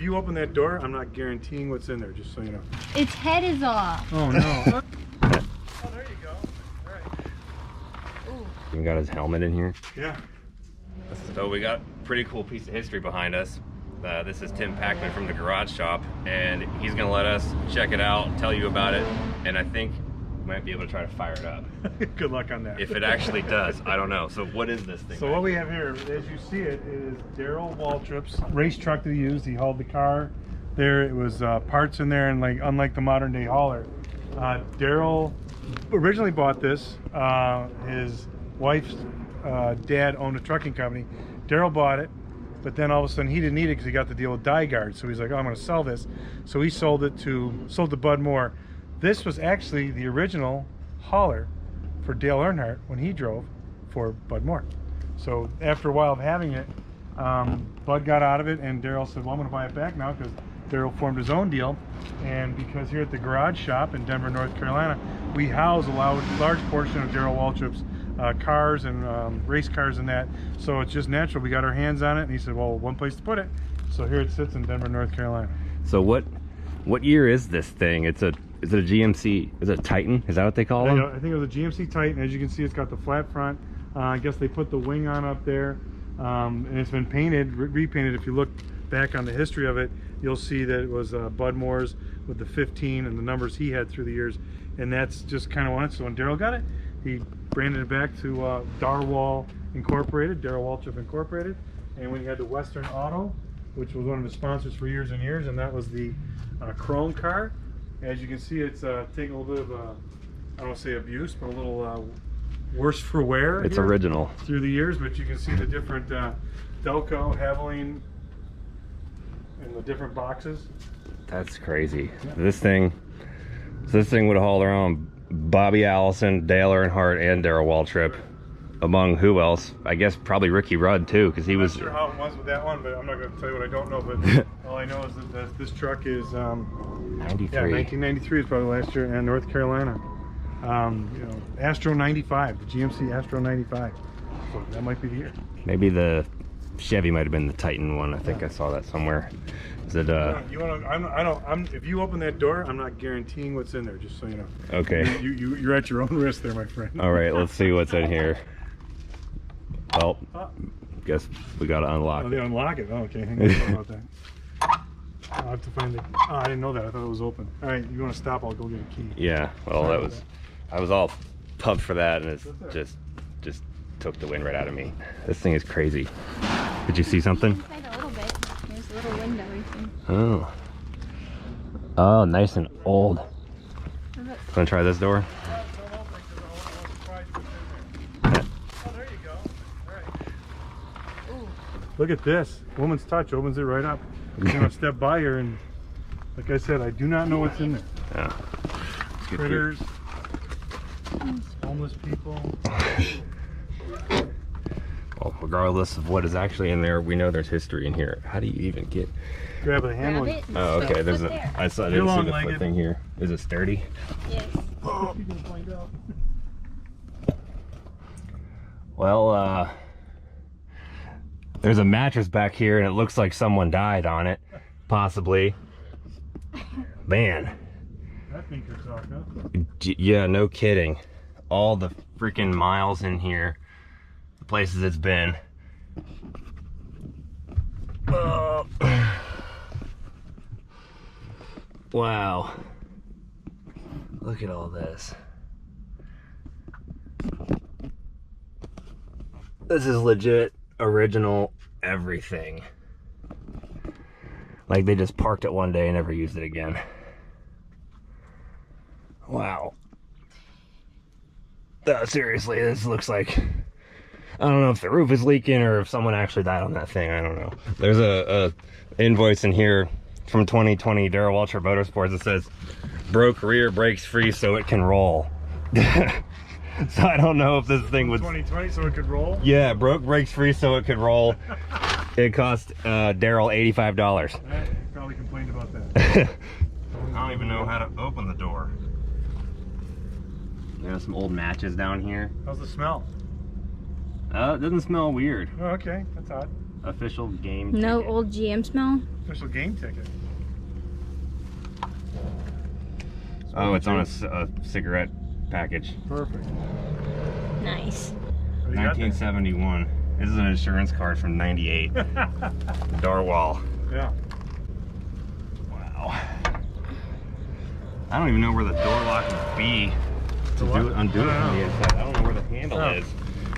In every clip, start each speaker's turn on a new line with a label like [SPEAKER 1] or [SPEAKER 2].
[SPEAKER 1] you open that door, I'm not guaranteeing what's in there, just so you know.
[SPEAKER 2] Its head is off.
[SPEAKER 1] Oh no. Oh, there you go. All right.
[SPEAKER 3] Even got his helmet in here.
[SPEAKER 1] Yeah.
[SPEAKER 3] So we got a pretty cool piece of history behind us. This is Tim Pakman from the garage shop, and he's gonna let us check it out, tell you about it, and I think we might be able to try to fire it up.
[SPEAKER 1] Good luck on that.
[SPEAKER 3] If it actually does, I don't know. So what is this thing?
[SPEAKER 1] So what we have here, as you see it, is Darrell Waltrip's race truck that he used. He hauled the car there. It was parts in there, and like unlike the modern day hauler, Darrell originally bought this. His wife's dad owned a trucking company. Darrell bought it, but then all of a sudden he didn't need it because he got the deal with Die Guard. So he's like, oh, I'm going to sell this. So he sold to Bud Moore. This was actually the original hauler for Dale Earnhardt when he drove for Bud Moore. So after a while of having it, Bud got out of it, and Darrell said, well, I'm going to buy it back now, because Darrell formed his own deal. And because here at the garage shop in Denver, North Carolina, we house a large portion of Darrell Waltrip's cars and race cars and that. So it's just natural. We got our hands on it, and he said, well, one place to put it. So here it sits in Denver, North Carolina.
[SPEAKER 3] So what year is this thing? Is it a GMC? Is it a Titan? Is that what they call them?
[SPEAKER 1] I think it was a GMC Titan. As you can see, it's got the flat front. I guess they put the wing on up there, and it's been painted, repainted. If you look back on the history of it, you'll see that it was Bud Moore's with the 15 and the numbers he had through the years, and that's just kind of what it. So when Darrell got it, he branded it back to Darrell Incorporated, Darrell Waltrip Incorporated, and when he had the Western Auto, which was one of his sponsors for years and years, and that was the chrome car. As you can see, it's taking a little bit of I don't want to say abuse, but a little worse for wear.
[SPEAKER 3] It's original
[SPEAKER 1] through the years, but you can see the different Delco, Haviline, and the different boxes.
[SPEAKER 3] That's crazy. Yeah. This thing would haul around Bobby Allison, Dale Earnhardt, and Darrell Waltrip, among who else? I guess probably Ricky Rudd too, because he was.
[SPEAKER 1] I'm not sure how it was with that one, but I'm not going to tell you what I don't know. But all I know is that this truck is
[SPEAKER 3] 93.
[SPEAKER 1] Yeah, 1993 is probably last year in North Carolina. You know, Astro 95, the GMC Astro 95. So that might be the year.
[SPEAKER 3] Maybe the Chevy might have been the Titan one. I think I saw that somewhere. Is it?
[SPEAKER 1] You want to? If you open that door, I'm not guaranteeing what's in there. Just so you know.
[SPEAKER 3] Okay.
[SPEAKER 1] You're at your own risk there, my friend.
[SPEAKER 3] All right, let's see what's in here. Well, guess we gotta unlock it.
[SPEAKER 1] They unlock it. Oh, okay. Hang on. Sorry about that. I'll have to find it. Oh, I didn't know that. I thought it was open. All right, you want to stop? I'll go get a key.
[SPEAKER 3] Yeah. Well, I was all pumped for that, and it's just took the wind right out of me. This thing is crazy. Did you see something?
[SPEAKER 2] Inside a little bit. There's a little window, I think.
[SPEAKER 3] Oh. Oh, nice and old. Gonna try this door?
[SPEAKER 1] Look at this. Woman's touch opens it right up. You're gonna step by here, and like I said, I do not know what's in there.
[SPEAKER 3] Yeah.
[SPEAKER 1] Critters, homeless people.
[SPEAKER 3] Well, regardless of what is actually in there, we know there's history in here. How do you even get?
[SPEAKER 1] Grab the handle.
[SPEAKER 2] Grab it.
[SPEAKER 3] Oh, okay. There's a.
[SPEAKER 2] There.
[SPEAKER 3] I didn't see the foot thing here. Is it sturdy?
[SPEAKER 2] Yes.
[SPEAKER 1] Oh, you can find out.
[SPEAKER 3] Well, there's a mattress back here, and it looks like someone died on it, possibly. Man.
[SPEAKER 1] That thing could talk, huh?
[SPEAKER 3] Yeah, no kidding. All the freaking miles in here, the places it's been. Wow. Look at all this. This is legit, original, everything. Like they just parked it one day and never used it again. Wow. Seriously, this looks like, I don't know if the roof is leaking or if someone actually died on that thing. I don't know. There's a invoice in here from 2020 Darrell Waltrip Motorsports that says broke rear brakes free so it can roll. So I don't know if this thing was
[SPEAKER 1] 2020 so it could roll.
[SPEAKER 3] Yeah, broke brakes free so it could roll. It cost Darrell $85.
[SPEAKER 1] He probably complained about that.
[SPEAKER 3] I don't even know how to open the door. There's some old matches down here.
[SPEAKER 1] How's the smell?
[SPEAKER 3] It doesn't smell weird.
[SPEAKER 1] Oh, okay, that's odd.
[SPEAKER 3] Official game
[SPEAKER 2] No
[SPEAKER 3] ticket.
[SPEAKER 2] old GM smell?
[SPEAKER 1] Official game ticket.
[SPEAKER 3] Oh, it's on a cigarette package.
[SPEAKER 1] Perfect.
[SPEAKER 2] Nice.
[SPEAKER 1] What do you got there?
[SPEAKER 3] 1971. This is an insurance card from '98. Darrell.
[SPEAKER 1] Yeah.
[SPEAKER 3] Wow. I don't even know where the door lock would be to
[SPEAKER 1] The what?
[SPEAKER 3] undo it
[SPEAKER 1] I don't
[SPEAKER 3] from the
[SPEAKER 1] know.
[SPEAKER 3] inside. I don't know where the handle
[SPEAKER 1] Oh.
[SPEAKER 3] is.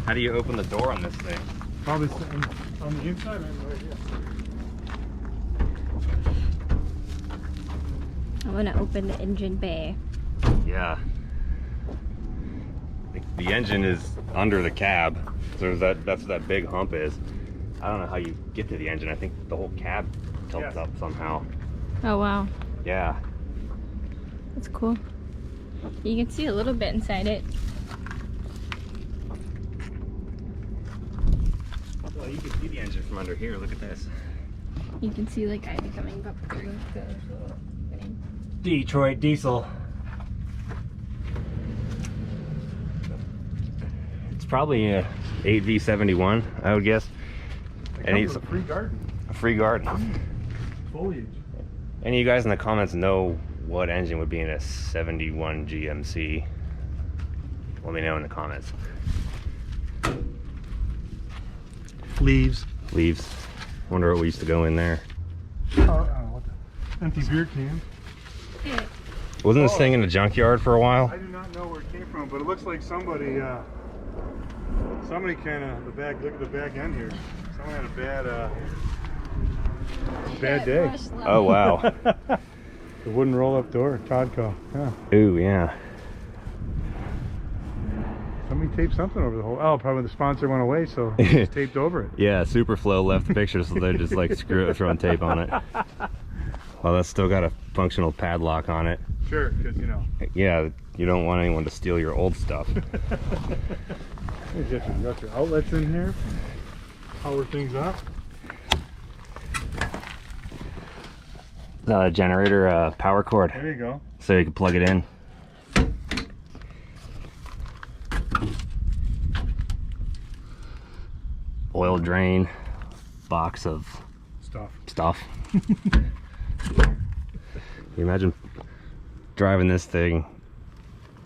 [SPEAKER 3] How do you open the door on this thing?
[SPEAKER 1] Probably on the inside, right here.
[SPEAKER 2] I want to open the engine bay.
[SPEAKER 3] Yeah. The engine is under the cab, so that's what that big hump is. I don't know how you get to the engine. I think the whole cab tilts up somehow.
[SPEAKER 2] Oh wow,
[SPEAKER 3] Yeah.
[SPEAKER 2] that's cool. You can see a little bit inside it.
[SPEAKER 3] Well, you can see the engine from under here. Look at this.
[SPEAKER 2] You can see like Ivy coming up through the thing.
[SPEAKER 3] Detroit diesel. It's probably a 8V71, I would guess.
[SPEAKER 1] It comes with a free garden.
[SPEAKER 3] A free garden.
[SPEAKER 1] Foliage.
[SPEAKER 3] Any of you guys in the comments know what engine would be in a 71 GMC? Let me know in the comments.
[SPEAKER 1] Leaves.
[SPEAKER 3] Leaves. Wonder what we used to go in there.
[SPEAKER 1] Oh, what the? Empty beer can.
[SPEAKER 3] Wasn't this thing in a junkyard for a while?
[SPEAKER 1] I do not know where it came from, but it looks like somebody kind of, look at the back end here. Someone had a bad day.
[SPEAKER 3] Oh wow.
[SPEAKER 1] The wooden roll-up door, Todco. Yeah.
[SPEAKER 3] Ooh, yeah.
[SPEAKER 1] Somebody taped something over the whole. Oh, probably the sponsor went away, so they just taped over it.
[SPEAKER 3] Yeah, Superflow left the picture, so they just like screw it, throwing tape on it. Well, that's still got a functional padlock on it.
[SPEAKER 1] Sure, because you know.
[SPEAKER 3] Yeah, you don't want anyone to steal your old stuff.
[SPEAKER 1] You got your outlets in here. Power things up.
[SPEAKER 3] The generator power cord,
[SPEAKER 1] There you go.
[SPEAKER 3] so you can plug it in. Oil drain, box of stuff. Can you imagine driving this thing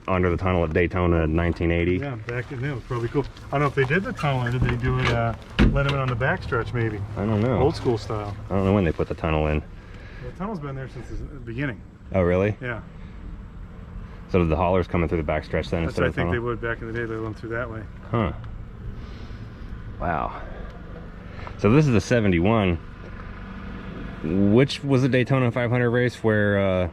[SPEAKER 3] under the tunnel at Daytona in 1980?
[SPEAKER 1] Yeah, back in there. It was probably cool. I don't know if they did the tunnel or did they do it, let them in on the backstretch maybe.
[SPEAKER 3] I don't know.
[SPEAKER 1] Old school style.
[SPEAKER 3] I don't know when they put the tunnel in.
[SPEAKER 1] The tunnel's been there since the beginning.
[SPEAKER 3] Oh, really?
[SPEAKER 1] Yeah.
[SPEAKER 3] So did the haulers coming through the backstretch then
[SPEAKER 1] That's
[SPEAKER 3] instead
[SPEAKER 1] what I
[SPEAKER 3] of the
[SPEAKER 1] think they
[SPEAKER 3] tunnel?
[SPEAKER 1] would back in the day. They went through that way.
[SPEAKER 3] Huh. Wow. So this is the 71. Which was the Daytona 500 race where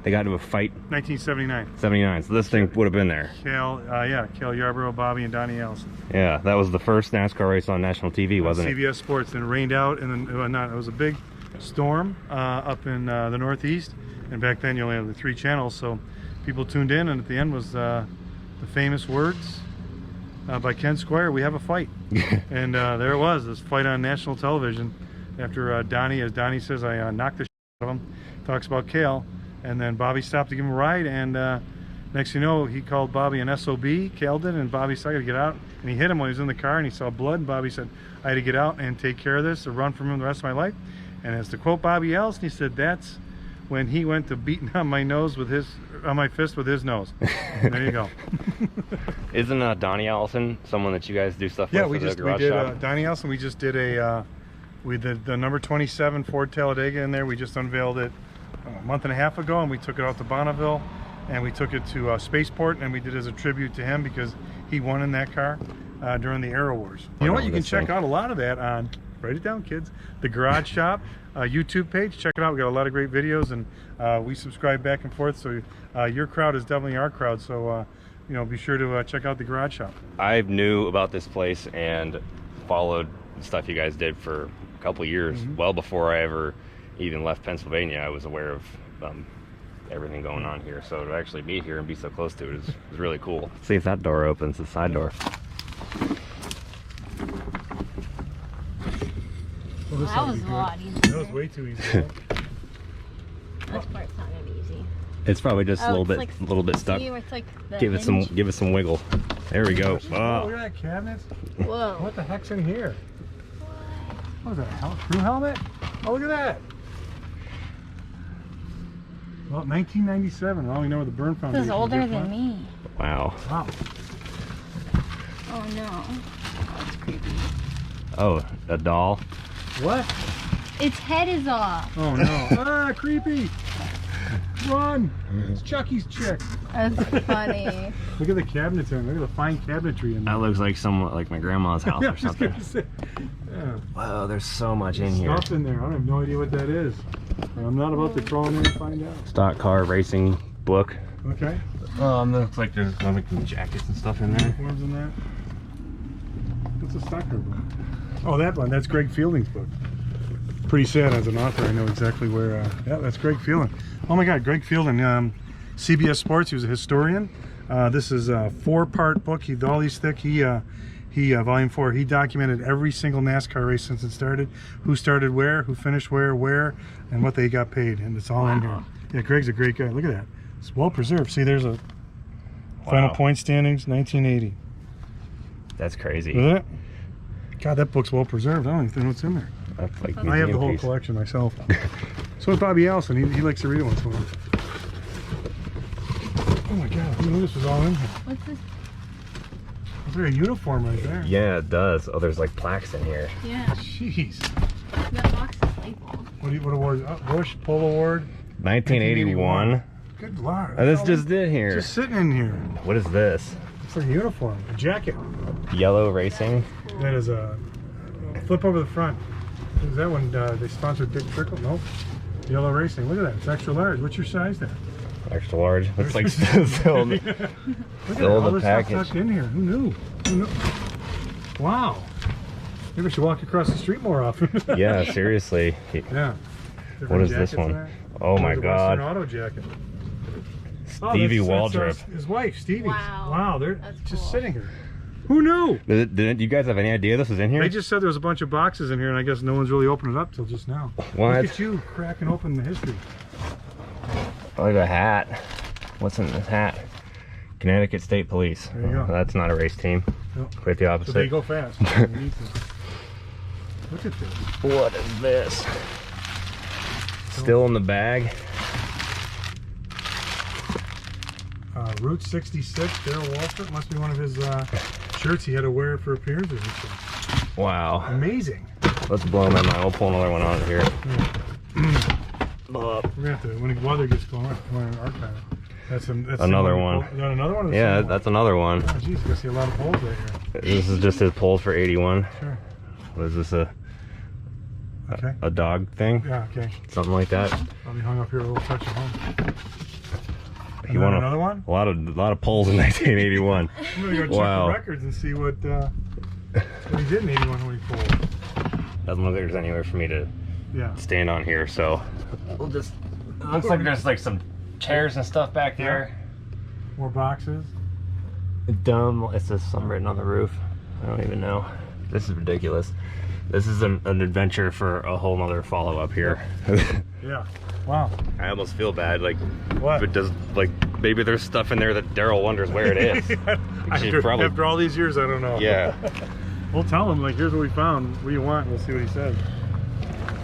[SPEAKER 3] they got into a fight?
[SPEAKER 1] 1979.
[SPEAKER 3] 79. So this thing would have been there.
[SPEAKER 1] Cale Yarborough, Bobby, and Donnie Allison.
[SPEAKER 3] Yeah, that was the first NASCAR race on national TV, wasn't it?
[SPEAKER 1] CBS Sports, and it rained out, and then it was a big storm up in the Northeast, and back then you only had the 3 channels, so people tuned in, and at the end was the famous words by Ken Squire, "We have a fight." And there it was, this fight on national television after Donnie, as Donnie says, I knocked the shit out of him, talks about Cale, and then Bobby stopped to give him a ride, and next thing you know, he called Bobby an SOB, Cale did, and Bobby said, "I gotta get out," and he hit him when he was in the car, and he saw blood, and Bobby said, "I had to get out and take care of this, or run from him the rest of my life." And as to quote Bobby Allison, he said, "That's when he went to beating on my nose with his, on my fist with his nose." There you go.
[SPEAKER 3] Isn't Donnie Allison someone that you guys do stuff
[SPEAKER 1] Yeah,
[SPEAKER 3] with?
[SPEAKER 1] we did Donnie Allison. We just did we did the number 27 Ford Talladega in there. We just unveiled it a month and a half ago, and we took it out to Bonneville, and we took it to Spaceport, and we did it as a tribute to him because he won in that car during the Aero Wars. You know what? You can check out a lot of that on, write it down, kids, the Garage Shop YouTube page. Check it out. We got a lot of great videos, and we subscribe back and forth. So your crowd is definitely our crowd. So you know, be sure to check out the Garage Shop.
[SPEAKER 3] I knew about this place and followed the stuff you guys did for a couple years, well before I ever even left Pennsylvania. I was aware of everything going on here, so to actually be here and be so close to it is really cool. See if that door opens, the side door.
[SPEAKER 1] Well, this
[SPEAKER 2] That
[SPEAKER 1] ought to
[SPEAKER 2] was
[SPEAKER 1] be
[SPEAKER 2] a
[SPEAKER 1] good.
[SPEAKER 2] lot easier.
[SPEAKER 1] That was way too easy.
[SPEAKER 2] This part's not gonna be easy.
[SPEAKER 3] It's probably just a little bit,
[SPEAKER 2] like,
[SPEAKER 3] stuck.
[SPEAKER 2] See where it's like the
[SPEAKER 3] Give it
[SPEAKER 2] hinge?
[SPEAKER 3] some wiggle. There we go.
[SPEAKER 1] Oh,
[SPEAKER 3] Oh.
[SPEAKER 1] look at that cabinet.
[SPEAKER 2] Whoa.
[SPEAKER 1] What the heck's in here? What is that, crew helmet? Oh, look at that. Well, 1997. I only know where the burn
[SPEAKER 2] This
[SPEAKER 1] foundation
[SPEAKER 2] is older
[SPEAKER 1] is.
[SPEAKER 2] than me.
[SPEAKER 3] Wow.
[SPEAKER 1] Wow.
[SPEAKER 2] Oh no. That's creepy.
[SPEAKER 3] Oh, a doll.
[SPEAKER 1] What?
[SPEAKER 2] Its head is off.
[SPEAKER 1] Oh no. Ah, creepy. Run. It's Chucky's chick.
[SPEAKER 2] That's funny.
[SPEAKER 1] Look at the cabinets in. Look at the fine cabinetry in there.
[SPEAKER 3] That looks like somewhat like my grandma's house
[SPEAKER 1] Yeah, I
[SPEAKER 3] or
[SPEAKER 1] was just
[SPEAKER 3] something.
[SPEAKER 1] gonna say. Yeah.
[SPEAKER 3] Wow, there's so much in here.
[SPEAKER 1] Stuff in there. I have no idea what that is. I'm not about to crawl in there and find out.
[SPEAKER 3] Stock car racing book.
[SPEAKER 1] Okay.
[SPEAKER 3] Looks like there's comic jackets and stuff in there.
[SPEAKER 1] Uniforms in that. What's a soccer book? Oh, that one. That's Greg Fielding's book. Pretty sad as an author. I know exactly where. Yeah, that's Greg Fielding. Oh my God, Greg Fielding. CBS Sports. He was a historian. This is a 4-part book. He's all these thick. He volume 4. He documented every single NASCAR race since it started. Who started where, who finished where, and what they got paid. And it's all in here. Yeah, Greg's a great guy. Look at that. It's well preserved. See, there's a final point standings, 1980.
[SPEAKER 3] That's crazy.
[SPEAKER 1] Isn't it? God, that book's well preserved. I don't even know what's in there.
[SPEAKER 3] That's like
[SPEAKER 1] I have the whole
[SPEAKER 3] piece.
[SPEAKER 1] collection myself. So is Bobby Allison. He likes to read it once in a while. Oh my God, who knew this was all in here?
[SPEAKER 2] What's this?
[SPEAKER 1] Is there a uniform right there?
[SPEAKER 3] Yeah, it does. Oh, there's like plaques in here.
[SPEAKER 2] Yeah.
[SPEAKER 1] Jeez.
[SPEAKER 2] That box is labeled.
[SPEAKER 1] What award? Bush Polo Award.
[SPEAKER 3] 1981.
[SPEAKER 1] Good Lord.
[SPEAKER 3] Oh, this just did here.
[SPEAKER 1] Just sitting in here.
[SPEAKER 3] What is this?
[SPEAKER 1] It's like a uniform, a jacket.
[SPEAKER 3] Yellow racing.
[SPEAKER 1] That is a flip over the front. Is that one they sponsored Dick Trickle? Nope. Yellow Racing. Look at that. It's extra large. What's your size there?
[SPEAKER 3] Extra large. It's like still
[SPEAKER 1] Look at
[SPEAKER 3] still
[SPEAKER 1] all
[SPEAKER 3] the
[SPEAKER 1] this stuff
[SPEAKER 3] package.
[SPEAKER 1] tucked in here. Who knew? Who knew? Wow. Maybe I should walk across the street more often.
[SPEAKER 3] Yeah, seriously.
[SPEAKER 1] Yeah.
[SPEAKER 3] What is this
[SPEAKER 1] Jackets
[SPEAKER 3] one?
[SPEAKER 1] there.
[SPEAKER 3] Oh my
[SPEAKER 1] There's a
[SPEAKER 3] God.
[SPEAKER 1] Western Auto jacket.
[SPEAKER 3] Stevie Waltrip.
[SPEAKER 1] His wife, Stevie.
[SPEAKER 2] Wow.
[SPEAKER 1] Wow, they're
[SPEAKER 2] That's
[SPEAKER 1] just
[SPEAKER 2] cool.
[SPEAKER 1] sitting here. Who knew?
[SPEAKER 3] Did you guys have any idea this was in here?
[SPEAKER 1] They just said there was a bunch of boxes in here, and I guess no one's really opened it up till just now.
[SPEAKER 3] What?
[SPEAKER 1] Look at you cracking open the history.
[SPEAKER 3] Oh, look at a hat. What's in this hat? Connecticut State Police.
[SPEAKER 1] There you go.
[SPEAKER 3] That's not a race team.
[SPEAKER 1] Nope.
[SPEAKER 3] Quite the opposite.
[SPEAKER 1] So they go fast. You need to. Look at this.
[SPEAKER 3] What is this? Still in the bag.
[SPEAKER 1] Route 66, Darrell Waltrip. Must be one of his shirts he had to wear for appearances and stuff.
[SPEAKER 3] Wow.
[SPEAKER 1] Amazing.
[SPEAKER 3] Let's blow them in. I'll pull another one out of here. Blow up.
[SPEAKER 1] We're gonna have to, when the weather gets going, we're gonna archive it. That's
[SPEAKER 3] Another one.
[SPEAKER 1] You got another one? Or the
[SPEAKER 3] Yeah,
[SPEAKER 1] same one?
[SPEAKER 3] that's another one.
[SPEAKER 1] Oh, geez, you see a lot of poles right here.
[SPEAKER 3] This is just his polls for 81.
[SPEAKER 1] Sure.
[SPEAKER 3] What is this, a
[SPEAKER 1] Okay.
[SPEAKER 3] dog thing?
[SPEAKER 1] Yeah, okay.
[SPEAKER 3] Something like that?
[SPEAKER 1] I'll be hung up here a little touch at home.
[SPEAKER 3] He won
[SPEAKER 1] another one?
[SPEAKER 3] A lot of polls in 1981.
[SPEAKER 1] I'm gonna go check
[SPEAKER 3] Wow.
[SPEAKER 1] the records and see what he did in 81 when he pulled.
[SPEAKER 3] Doesn't look like there's anywhere for me to
[SPEAKER 1] Yeah.
[SPEAKER 3] stand on here, so we'll just. It looks like there's like some chairs and stuff back there.
[SPEAKER 1] More boxes.
[SPEAKER 3] Dumb. It says something written on the roof. I don't even know. This is ridiculous. This is an adventure for a whole nother follow up here.
[SPEAKER 1] Yeah. Wow.
[SPEAKER 3] I almost feel bad, like
[SPEAKER 1] What?
[SPEAKER 3] if it does, like maybe there's stuff in there that Darrell wonders where it is.
[SPEAKER 1] After all these years, I don't know.
[SPEAKER 3] Yeah.
[SPEAKER 1] We'll tell him, like, here's what we found. What do you want? We'll see what he says.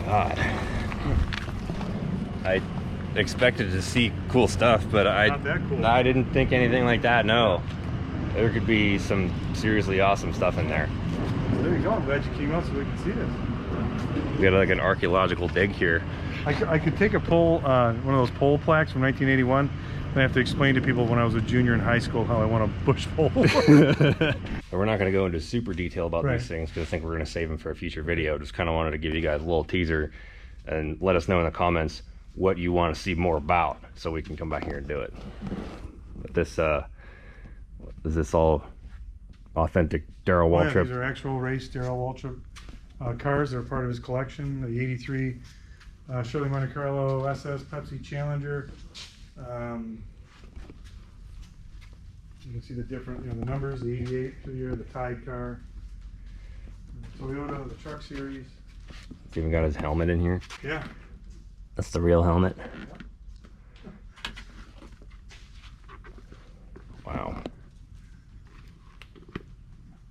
[SPEAKER 3] God. I expected to see cool stuff, but
[SPEAKER 1] Not that cool.
[SPEAKER 3] I didn't think anything like that. No. There could be some seriously awesome stuff in there.
[SPEAKER 1] So there you go. I'm glad you came out so we can see this.
[SPEAKER 3] We got like an archaeological dig here.
[SPEAKER 1] I could take a pole, one of those pole plaques from 1981, and I have to explain to people when I was a junior in high school how I want a bush pole.
[SPEAKER 3] We're not going to go into super detail about
[SPEAKER 1] Right.
[SPEAKER 3] these things because I think we're going to save them for a future video. Just kind of wanted to give you guys a little teaser and let us know in the comments what you want to see more about so we can come back here and do it. But this, is this all authentic Darrell
[SPEAKER 1] Oh, yeah,
[SPEAKER 3] Waltrip?
[SPEAKER 1] these are actual race Darrell Waltrip cars. They're part of his collection. The 83 Shirley Monte Carlo SS Pepsi Challenger. You can see the different, the numbers, the 88 for the year, the Tide car, Toyota, the truck series.
[SPEAKER 3] It's even got his helmet in here.
[SPEAKER 1] Yeah.
[SPEAKER 3] That's the real helmet. Wow.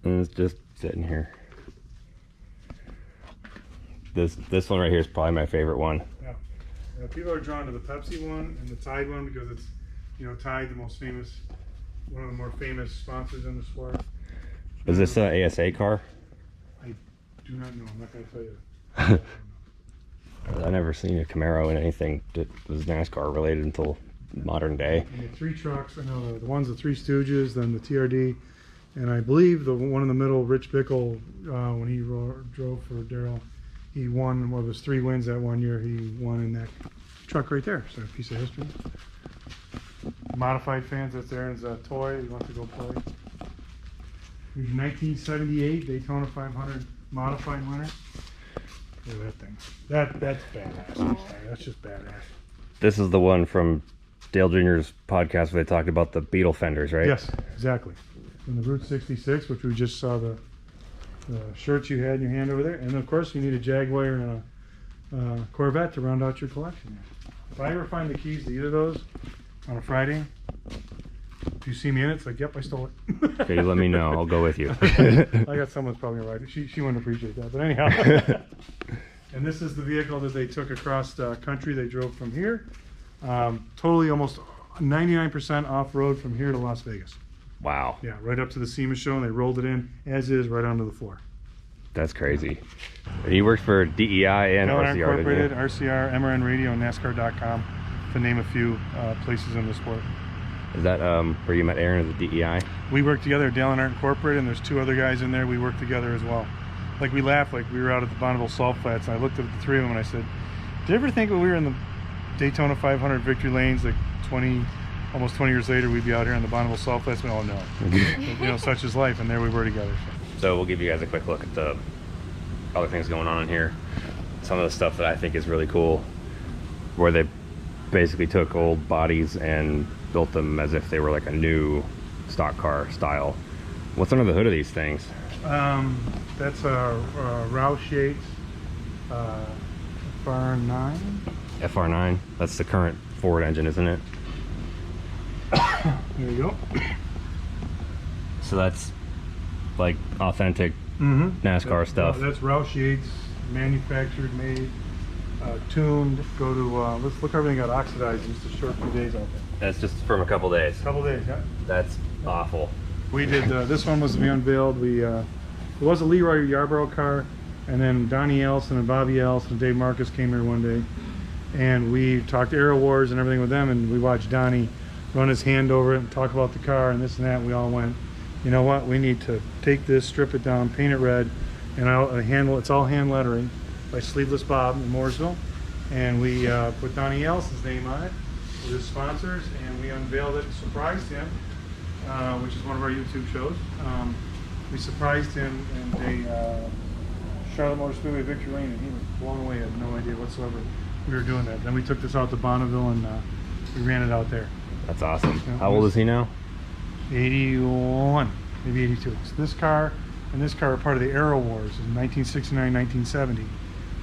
[SPEAKER 3] And it's just sitting here. This one right here is probably my favorite one.
[SPEAKER 1] Yeah. People are drawn to the Pepsi one and the Tide one because it's, you know, Tide, the most famous, one of the more famous sponsors in the sport.
[SPEAKER 3] Is this a ASA car?
[SPEAKER 1] I do not know. I'm not going to tell you.
[SPEAKER 3] I've never seen a Camaro in anything that was NASCAR related until modern day.
[SPEAKER 1] And the 3 trucks, I know the one's the Three Stooges, then the TRD, and I believe the one in the middle, Rich Bickle, when he drove for Darrell, he won, well, there's 3 wins that one year. He won in that truck right there. So a piece of history. Modified fans, that's Aaron's toy. He wants to go play. He's 1978 Daytona 500 modified winner. Look at that thing. That's badass. I'm sorry. That's just badass.
[SPEAKER 3] This is the one from Dale Jr.'s podcast where they talked about the Beetle fenders, right?
[SPEAKER 1] Yes, exactly. And the Route 66, which we just saw the shirts you had in your hand over there. And of course, you need a Jaguar and a Corvette to round out your collection. If I ever find the keys to either of those on a Friday, if you see me in it, it's like, yep, I stole it.
[SPEAKER 3] Okay, let me know. I'll go with you.
[SPEAKER 1] I got someone's probably right. She wouldn't appreciate that, but anyhow. And this is the vehicle that they took across the country. They drove from here, totally almost 99% off-road from here to Las Vegas.
[SPEAKER 3] Wow.
[SPEAKER 1] Yeah, right up to the SEMA show, and they rolled it in as is right onto the floor.
[SPEAKER 3] That's crazy. He works for DEI and
[SPEAKER 1] Earnhardt
[SPEAKER 3] RCR,
[SPEAKER 1] Incorporated,
[SPEAKER 3] didn't
[SPEAKER 1] RCR, MRN Radio, and NASCAR.com, to name a few places in the sport.
[SPEAKER 3] he? Is that where you met Aaron at the DEI?
[SPEAKER 1] We work together at Earnhardt Incorporated, and there's 2 other guys in there. We work together as well. Like, we laughed, like we were out at the Bonneville Salt Flats, and I looked at the 3 of them and I said, "Did you ever think when we were in the Daytona 500 victory lanes, like almost 20 years later, we'd be out here on the Bonneville Salt Flats?" Oh no. But, you know, such is life, and there we were together.
[SPEAKER 3] So we'll give you guys a quick look at the other things going on in here. Some of the stuff that I think is really cool, where they basically took old bodies and built them as if they were like a new stock car style. What's under the hood of these things?
[SPEAKER 1] That's a Roush Yates FR9.
[SPEAKER 3] FR9. That's the current Ford engine, isn't it?
[SPEAKER 1] There you go.
[SPEAKER 3] So that's like authentic NASCAR stuff.
[SPEAKER 1] That's Roush Yates, manufactured, made, tuned. Go to let's look. Everything got oxidized in just a short few days out there.
[SPEAKER 3] That's just from a couple days.
[SPEAKER 1] Couple days, yeah.
[SPEAKER 3] That's awful.
[SPEAKER 1] We did this one was to be unveiled. It was a Leroy Yarborough car, and then Donnie Ellison and Bobby Ellison and Dave Marcus came here one day, and we talked Aero Wars and everything with them, and we watched Donnie run his hand over it and talk about the car and this and that. And we all went, you know what? We need to take this, strip it down, paint it red, and it's all hand lettering by Sleeveless Bob in Mooresville, and we put Donnie Ellison's name on it with his sponsors, and we unveiled it and surprised him, which is one of our YouTube shows. We surprised him in a Charlotte Motor Speedway Victory Lane, and he was blown away. He had no idea whatsoever we were doing that. Then we took this out to Bonneville, and we ran it out there.
[SPEAKER 3] That's awesome.
[SPEAKER 1] Yeah,
[SPEAKER 3] How old is he now?
[SPEAKER 1] 81, maybe 82. So this car and this car are part of the Aero Wars in 1969, 1970.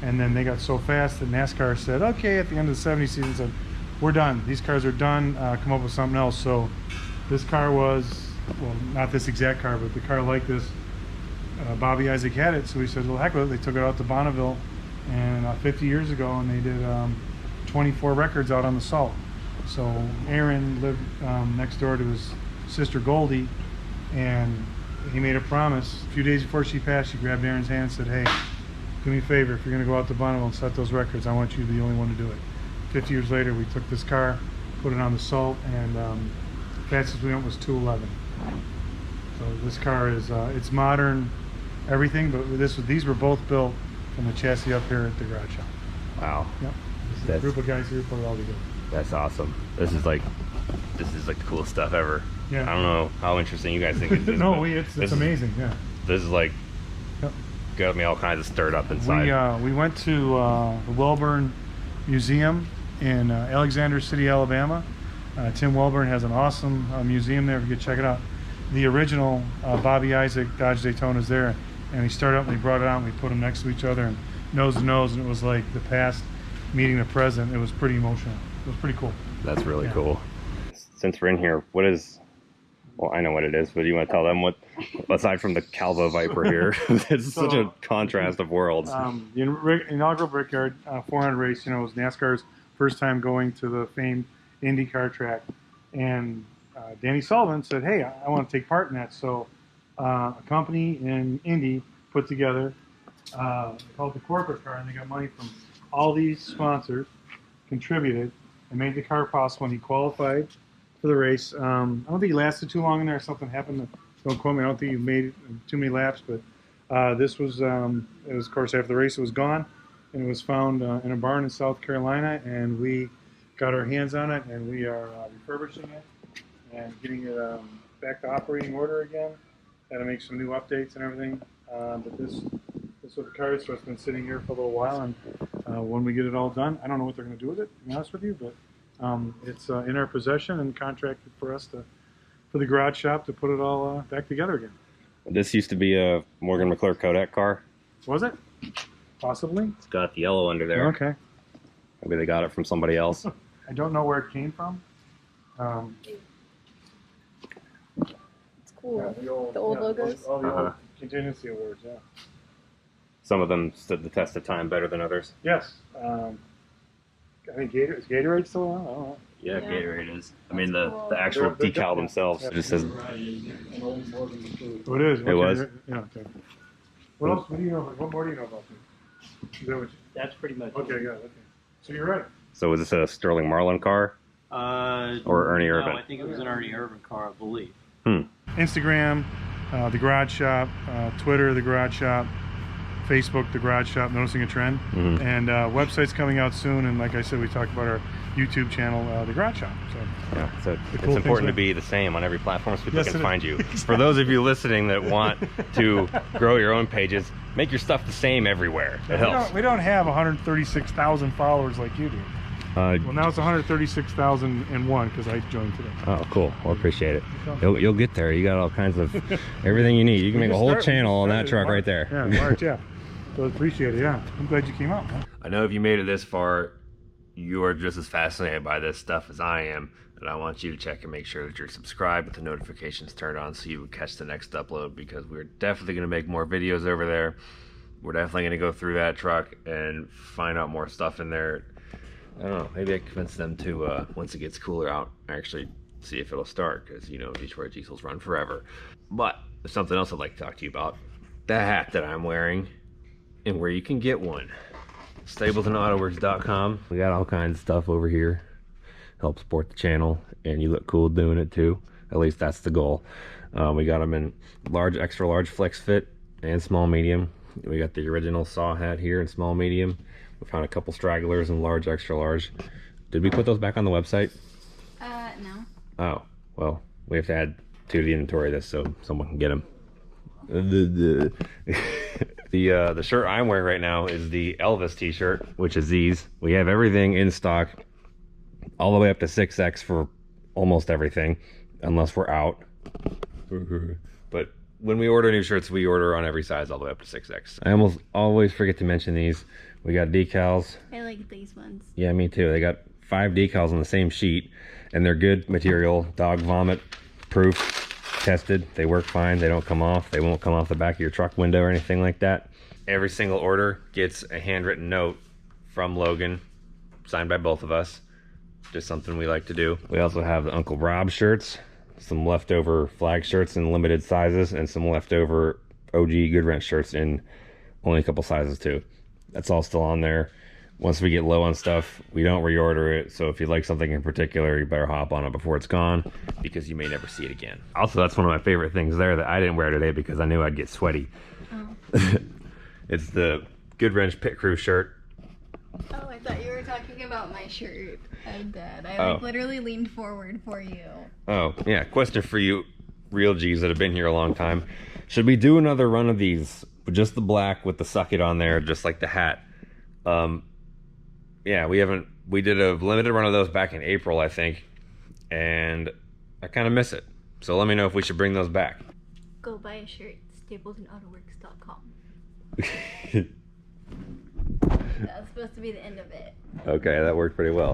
[SPEAKER 1] And then they got so fast that NASCAR said, okay, at the end of the 70 season, said, we're done. These cars are done. Come up with something else. So this car was, well, not this exact car, but the car like this. Bobby Isaac had it, so we said, well, heck with it. They took it out to Bonneville, and 50 years ago, and they did 24 records out on the salt. So Aaron lived next door to his sister Goldie, and he made a promise. A few days before she passed, she grabbed Aaron's hand and said, hey, do me a favor, if you're going to go out to Bonneville and set those records, I want you to be the only one to do it. 50 years later, we took this car, put it on the salt, and fastest we went was 211. So this car is, it's modern, everything, but these were both built from the chassis up here at the garage shop.
[SPEAKER 3] Wow.
[SPEAKER 1] Yep. This is a group of guys here put it all together.
[SPEAKER 3] That's awesome. This is like the coolest stuff ever.
[SPEAKER 1] Yeah.
[SPEAKER 3] I don't know how interesting you guys think it is.
[SPEAKER 1] No, it's amazing. Yeah.
[SPEAKER 3] This is like,
[SPEAKER 1] Yep.
[SPEAKER 3] got me all kinds of stirred up inside.
[SPEAKER 1] We went to the Welburn Museum in Alexander City, Alabama. Tim Welburn has an awesome museum there. If you could check it out. The original Bobby Isaac Dodge Daytona's there, and he started up and he brought it out, and we put them next to each other and nose to nose, and it was like the past meeting the present. It was pretty emotional. It was pretty cool.
[SPEAKER 3] That's really cool. Since we're in here, what is, well, I know what it is, but do you want to tell them what, aside from the Calvo Viper here, it's such a contrast of worlds.
[SPEAKER 1] The inaugural Brickyard 400 race, you know, was NASCAR's first time going to the famed IndyCar track. And Danny Sullivan said, hey, I want to take part in that. So a company in Indy put together, called the corporate car, and they got money from all these sponsors, contributed, and made the car possible, and he qualified for the race. I don't think he lasted too long in there. Something happened. Don't quote me. I don't think he made too many laps, but this was, it was, of course, after the race, it was gone, and it was found in a barn in South Carolina, and we got our hands on it, and we are refurbishing it and getting it back to operating order again. Got to make some new updates and everything, but this is what the car is, so it's been sitting here for a little while, and when we get it all done, I don't know what they're going to do with it, to be honest with you, but it's in our possession and contracted for us for the garage shop to put it all back together again.
[SPEAKER 3] This used to be a Morgan McClure Kodak car.
[SPEAKER 1] Was it? Possibly.
[SPEAKER 3] It's got the yellow under there.
[SPEAKER 1] Okay.
[SPEAKER 3] Maybe they got it from somebody else.
[SPEAKER 1] I don't know where it came from.
[SPEAKER 2] It's cool.
[SPEAKER 1] Yeah,
[SPEAKER 2] the old logos.
[SPEAKER 1] All the old contingency awards, yeah.
[SPEAKER 3] Some of them stood the test of time better than others.
[SPEAKER 1] Yes. I think is Gatorade still on? I don't know.
[SPEAKER 3] Yeah,
[SPEAKER 2] Yeah.
[SPEAKER 3] Gatorade is. I mean,
[SPEAKER 2] cool.
[SPEAKER 3] the actual
[SPEAKER 1] They're-
[SPEAKER 3] decal themselves.
[SPEAKER 1] yeah.
[SPEAKER 3] It just says,
[SPEAKER 1] Oh, it is.
[SPEAKER 3] It was?
[SPEAKER 1] Yeah, okay. What else? What do you know? What more do you know about this? Is that what you,
[SPEAKER 4] That's pretty much
[SPEAKER 1] okay,
[SPEAKER 4] it.
[SPEAKER 1] good. Okay. So you're right.
[SPEAKER 3] so was this a Sterling Marlin car? Or Ernie
[SPEAKER 4] no,
[SPEAKER 3] Irvin?
[SPEAKER 4] I think it was an Ernie Irvin car, I believe.
[SPEAKER 1] Instagram, the Garage Shop, Twitter, the Garage Shop, Facebook, the Garage Shop, noticing a trend,
[SPEAKER 3] Mhm.
[SPEAKER 1] and website's coming out soon. And like I said, we talked about our YouTube channel, the Garage Shop. So
[SPEAKER 3] Yeah, so
[SPEAKER 1] cool
[SPEAKER 3] it's
[SPEAKER 1] things
[SPEAKER 3] important to
[SPEAKER 1] are-
[SPEAKER 3] be the same on every platform so people
[SPEAKER 1] Yes,
[SPEAKER 3] can
[SPEAKER 1] it is.
[SPEAKER 3] find you.
[SPEAKER 1] Exactly.
[SPEAKER 3] For those of you listening that want to grow your own pages, make your stuff the same everywhere. It helps.
[SPEAKER 1] we don't have 136,000 followers like you do. Well, now it's 136,001 because I joined today.
[SPEAKER 3] Oh, cool. Well, appreciate it. You'll get there. You got all kinds of everything you need. You can make a whole channel on that truck right there.
[SPEAKER 1] Yeah, March, yeah. So appreciate it, yeah. I'm glad you came out, man.
[SPEAKER 3] I know if you made it this far, you are just as fascinated by this stuff as I am. And I want you to check and make sure that you're subscribed with the notifications turned on so you would catch the next upload, because we're definitely going to make more videos over there. We're definitely going to go through that truck and find out more stuff in there. I don't know, maybe I can convince them to, once it gets cooler out, actually see if it'll start, because, you know, Detroit diesels run forever. But there's something else I'd like to talk to you about. The hat that I'm wearing and where you can get one. StabletownAutoworks.com. We got all kinds of stuff over here. Help support the channel, and you look cool doing it too. At least that's the goal. We got them in large, extra large flex fit and small medium. We got the original saw hat here in small medium. We found a couple stragglers in large, extra large. Did we put those back on the website?
[SPEAKER 2] No.
[SPEAKER 3] Oh, well, we have to add 2 to the inventory of this so someone can get them. The shirt I'm wearing right now is the Elvis t-shirt, which is these. We have everything in stock, all the way up to 6X for almost everything, unless we're out. But when we order new shirts, we order on every size all the way up to 6X. I almost always forget to mention these. We got decals.
[SPEAKER 2] I like these ones.
[SPEAKER 3] Yeah, me too. They got 5 decals on the same sheet, and they're good material, dog vomit proof, tested. They work fine. They don't come off. They won't come off the back of your truck window or anything like that. Every single order gets a handwritten note from Logan, signed by both of us. Just something we like to do. We also have the Uncle Rob shirts, some leftover flag shirts in limited sizes, and some leftover OG Good Wrench shirts in only a couple sizes too. That's all still on there. Once we get low on stuff, we don't reorder it. So if you like something in particular, you better hop on it before it's gone, because you may never see it again. Also, that's one of my favorite things there that I didn't wear today because I knew I'd get sweaty.
[SPEAKER 2] Oh.
[SPEAKER 3] It's the Good Wrench Pit Crew shirt.
[SPEAKER 2] Oh, I thought you were talking about my shirt. I did. I
[SPEAKER 3] Oh.
[SPEAKER 2] like literally leaned forward for you.
[SPEAKER 3] Oh, yeah. Question for you real G's that have been here a long time. Should we do another run of these? Just the black with the suck it on there, just like the hat. Yeah, we did a limited run of those back in April, I think, and I kind of miss it. So let me know if we should bring those back.
[SPEAKER 2] Go buy a shirt, StabletownAutoworks.com. That's supposed to be the end of it.
[SPEAKER 3] Okay, that worked pretty well.